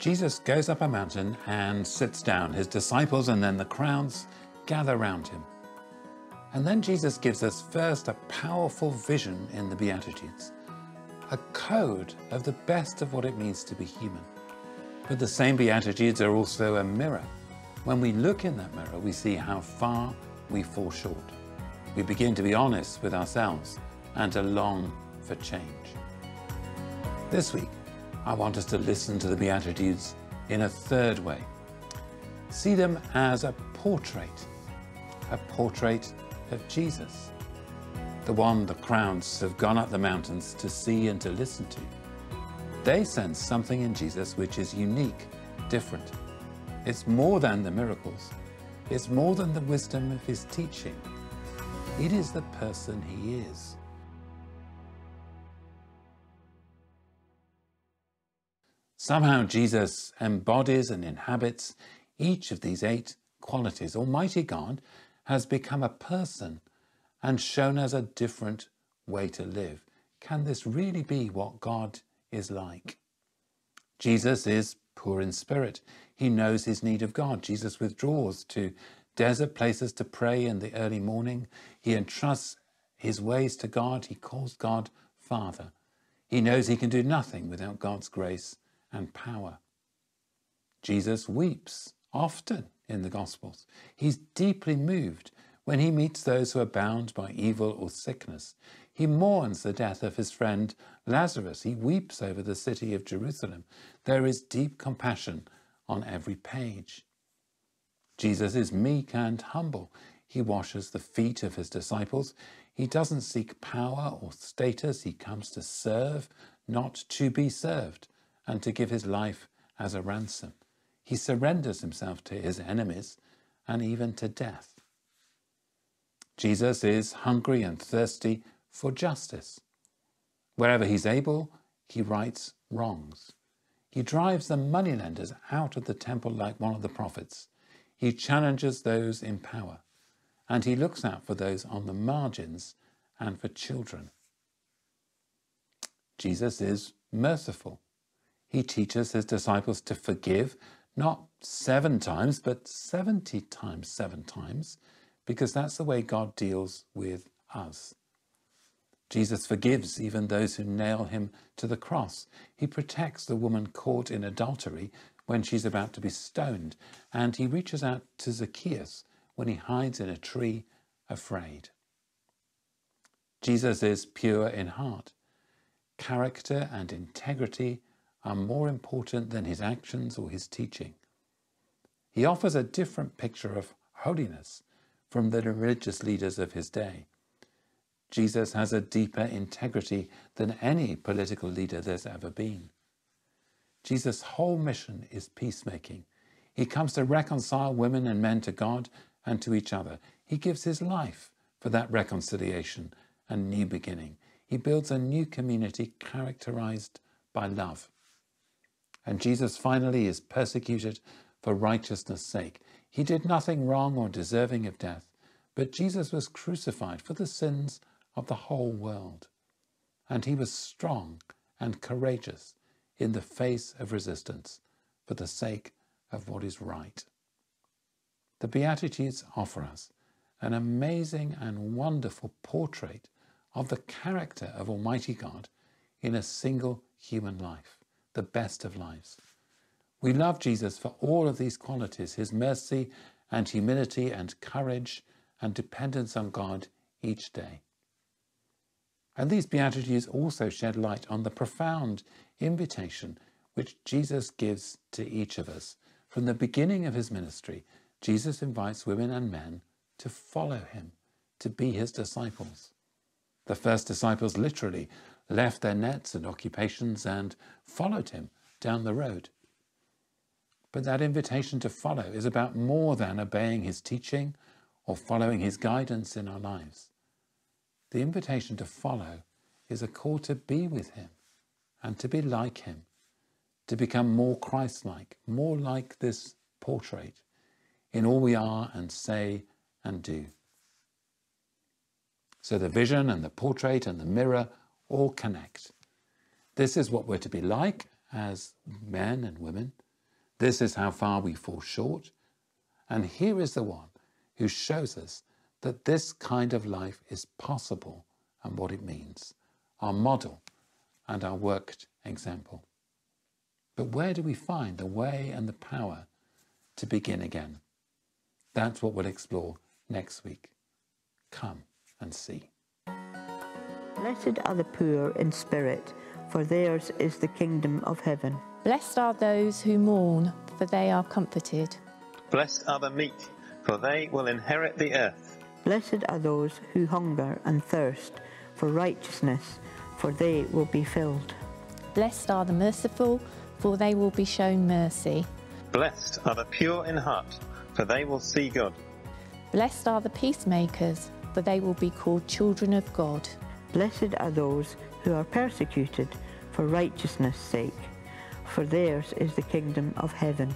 Jesus goes up a mountain and sits down. His disciples and then the crowds gather round him. And then Jesus gives us first a powerful vision in the Beatitudes, a code of the best of what it means to be human. But the same Beatitudes are also a mirror. When we look in that mirror, we see how far we fall short. We begin to be honest with ourselves and to long for change. This week, I want us to listen to the Beatitudes in a third way. See them as a portrait of Jesus, the one the crowds have gone up the mountains to see and to listen to. They sense something in Jesus which is unique, different. It's more than the miracles. It's more than the wisdom of his teaching. It is the person he is. Somehow Jesus embodies and inhabits each of these 8 qualities. Almighty God has become a person and shown us a different way to live. Can this really be what God is like? Jesus is poor in spirit. He knows his need of God. Jesus withdraws to desert places to pray in the early morning. He entrusts his ways to God. He calls God Father. He knows he can do nothing without God's grace and power. Jesus weeps often in the Gospels. He's deeply moved when he meets those who are bound by evil or sickness. He mourns the death of his friend Lazarus. He weeps over the city of Jerusalem. There is deep compassion on every page. Jesus is meek and humble. He washes the feet of his disciples. He doesn't seek power or status. He comes to serve, not to be served, and to give his life as a ransom. He surrenders himself to his enemies and even to death. Jesus is hungry and thirsty for justice. Wherever he's able, he rights wrongs. He drives the moneylenders out of the temple like one of the prophets. He challenges those in power, and he looks out for those on the margins and for children. Jesus is merciful. He teaches his disciples to forgive, not 7 times, but 70 times 7 times, because that's the way God deals with us. Jesus forgives even those who nail him to the cross. He protects the woman caught in adultery when she's about to be stoned, and he reaches out to Zacchaeus when he hides in a tree afraid. Jesus is pure in heart. Character and integrity are more important than his actions or his teaching. He offers a different picture of holiness from the religious leaders of his day. Jesus has a deeper integrity than any political leader there's ever been. Jesus' whole mission is peacemaking. He comes to reconcile women and men to God and to each other. He gives his life for that reconciliation and new beginning. He builds a new community characterized by love. And Jesus finally is persecuted for righteousness' sake. He did nothing wrong or deserving of death, but Jesus was crucified for the sins of the whole world. And he was strong and courageous in the face of resistance for the sake of what is right. The Beatitudes offer us an amazing and wonderful portrait of the character of Almighty God in a single human life, the best of lives. We love Jesus for all of these qualities, his mercy and humility and courage and dependence on God each day. And these Beatitudes also shed light on the profound invitation which Jesus gives to each of us. From the beginning of his ministry, Jesus invites women and men to follow him, to be his disciples. The first disciples literally left their nets and occupations and followed him down the road. But that invitation to follow is about more than obeying his teaching or following his guidance in our lives. The invitation to follow is a call to be with him and to be like him, to become more Christ-like, more like this portrait in all we are and say and do. So the vision and the portrait and the mirror all connect. This is what we're to be like as men and women, This is how far we fall short, and here is the one who shows us that this kind of life is possible and what it means, our model and our worked example. But where do we find the way and the power to begin again? That's what we'll explore next week. Come and see. Blessed are the poor in spirit, for theirs is the kingdom of heaven. Blessed are those who mourn, for they are comforted. Blessed are the meek, for they will inherit the earth. Blessed are those who hunger and thirst for righteousness, for they will be filled. Blessed are the merciful, for they will be shown mercy. Blessed are the pure in heart, for they will see God. Blessed are the peacemakers, for they will be called children of God. Blessed are those who are persecuted for righteousness' sake, for theirs is the kingdom of heaven.